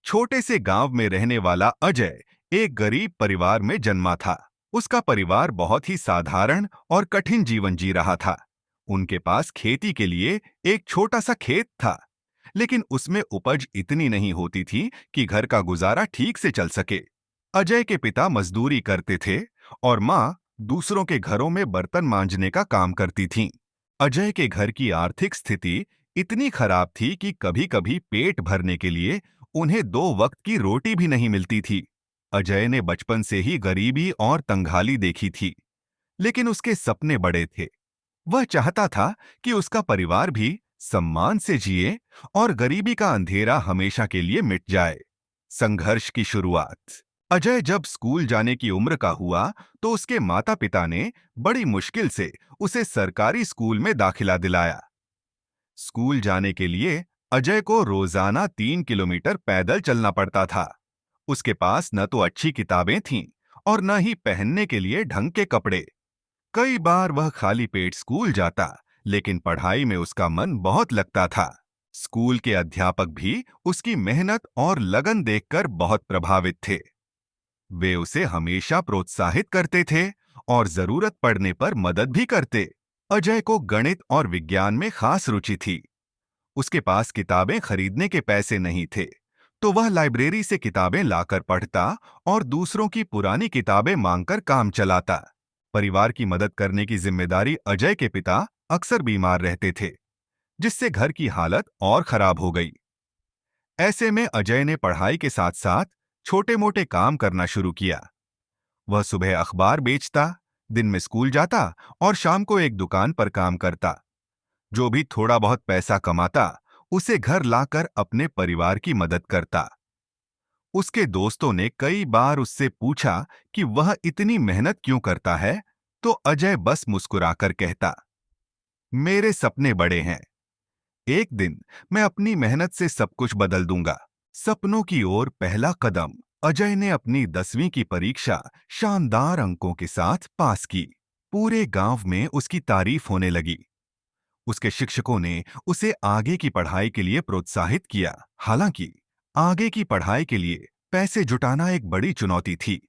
छोटे से गांव में रहने वाला अजय एक गरीब परिवार में जन्मा था। उसका परिवार बहुत ही साधारण और कठिन जीवन जी रहा था। उनके पास खेती के लिए एक छोटा सा खेत था, लेकिन उसमें उपज इतनी नहीं होती थी कि घर का गुजारा ठीक से चल सके। अजय के पिता मजदूरी करते थे और माँ दूसरों के घरों में बर्तन मांजने का काम करती थीं। अजय के घर की आर्थिक स्थिति इतनी खराब थी कि कभी-कभी पेट भरने के लिए उन्हें 2 वक्त की रोटी भी नहीं मिलती थी। अजय ने बचपन से ही गरीबी और तंगहाली देखी थी, लेकिन उसके सपने बड़े थे। वह चाहता था कि उसका परिवार भी सम्मान से जिए और गरीबी का अंधेरा हमेशा के लिए मिट जाए। संघर्ष की शुरुआत। अजय जब स्कूल जाने की उम्र का हुआ तो उसके माता-पिता ने बड़ी मुश्किल से उसे सरकारी स्कूल में दाखिला दिलाया। स्कूल जाने के लिए अजय को रोजाना 3 किलोमीटर पैदल चलना पड़ता था। उसके पास न तो अच्छी किताबें थीं और न ही पहनने के लिए ढंग के कपड़े। कई बार वह खाली पेट स्कूल जाता, लेकिन पढ़ाई में उसका मन बहुत लगता था। स्कूल के अध्यापक भी उसकी मेहनत और लगन देखकर बहुत प्रभावित थे। वे उसे हमेशा प्रोत्साहित करते थे और जरूरत पड़ने पर मदद भी करते। अजय को गणित और विज्ञान में खास रुचि थी। उसके पास किताबें खरीदने के पैसे नहीं थे, तो वह लाइब्रेरी से किताबें लाकर पढ़ता और दूसरों की पुरानी किताबें मांगकर काम चलाता। परिवार की मदद करने की जिम्मेदारी अजय के पिता अक्सर बीमार रहते थे, जिससे घर की हालत और खराब हो गई। ऐसे में अजय ने पढ़ाई के साथ साथ छोटे-मोटे काम करना शुरू किया। वह सुबह अखबार बेचता, दिन में स्कूल जाता और शाम को एक दुकान पर काम करता। जो भी थोड़ा बहुत पैसा कमाता, उसे घर लाकर अपने परिवार की मदद करता। उसके दोस्तों ने कई बार उससे पूछा कि वह इतनी मेहनत क्यों करता है, तो अजय बस मुस्कुराकर कहता, मेरे सपने बड़े हैं। एक दिन मैं अपनी मेहनत से सब कुछ बदल दूंगा। सपनों की ओर पहला कदम। अजय ने अपनी 10वीं की परीक्षा शानदार अंकों के साथ पास की। पूरे गांव में उसकी तारीफ होने लगी। उसके शिक्षकों ने उसे आगे की पढ़ाई के लिए प्रोत्साहित किया। हालांकि आगे की पढ़ाई के लिए पैसे जुटाना एक बड़ी चुनौती थी।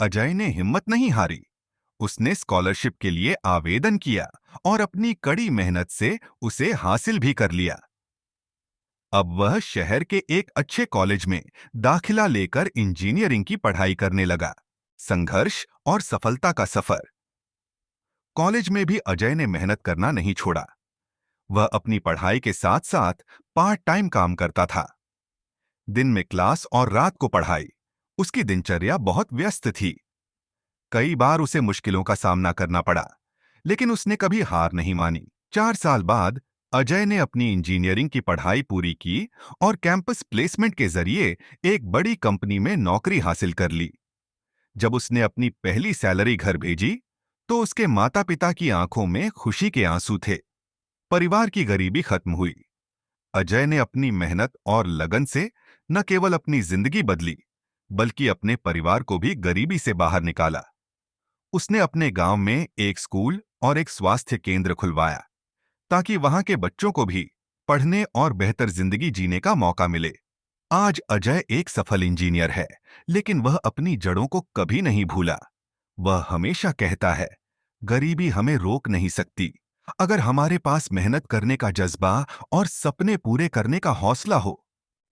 अजय ने हिम्मत नहीं हारी। उसने स्कॉलरशिप के लिए आवेदन किया और अपनी कड़ी मेहनत से उसे हासिल भी कर लिया। अब वह शहर के एक अच्छे कॉलेज में दाखिला लेकर इंजीनियरिंग की पढ़ाई करने लगा। संघर्ष और सफलता का सफर। कॉलेज में भी अजय ने मेहनत करना नहीं छोड़ा। वह अपनी पढ़ाई के साथ साथ पार्ट टाइम काम करता था। दिन में क्लास और रात को पढ़ाई। उसकी दिनचर्या बहुत व्यस्त थी। कई बार उसे मुश्किलों का सामना करना पड़ा, लेकिन उसने कभी हार नहीं मानी। 4 साल बाद अजय ने अपनी इंजीनियरिंग की पढ़ाई पूरी की और कैंपस प्लेसमेंट के जरिए एक बड़ी कंपनी में नौकरी हासिल कर ली। जब उसने अपनी पहली सैलरी घर भेजी, तो उसके माता-पिता की आंखों में खुशी के आंसू थे। परिवार की गरीबी खत्म हुई। अजय ने अपनी मेहनत और लगन से न केवल अपनी जिंदगी बदली, बल्कि अपने परिवार को भी गरीबी से बाहर निकाला। उसने अपने गांव में एक स्कूल और एक स्वास्थ्य केंद्र खुलवाया, ताकि वहां के बच्चों को भी पढ़ने और बेहतर जिंदगी जीने का मौका मिले। आज अजय एक सफल इंजीनियर है, लेकिन वह अपनी जड़ों को कभी नहीं भूला। वह हमेशा कहता है, गरीबी हमें रोक नहीं सकती, अगर हमारे पास मेहनत करने का जज्बा और सपने पूरे करने का हौसला हो।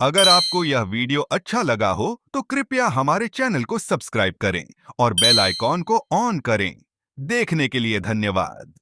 अगर आपको यह वीडियो अच्छा लगा हो तो कृपया हमारे चैनल को सब्सक्राइब करें और बेल आइकॉन को ऑन करें। देखने के लिए धन्यवाद।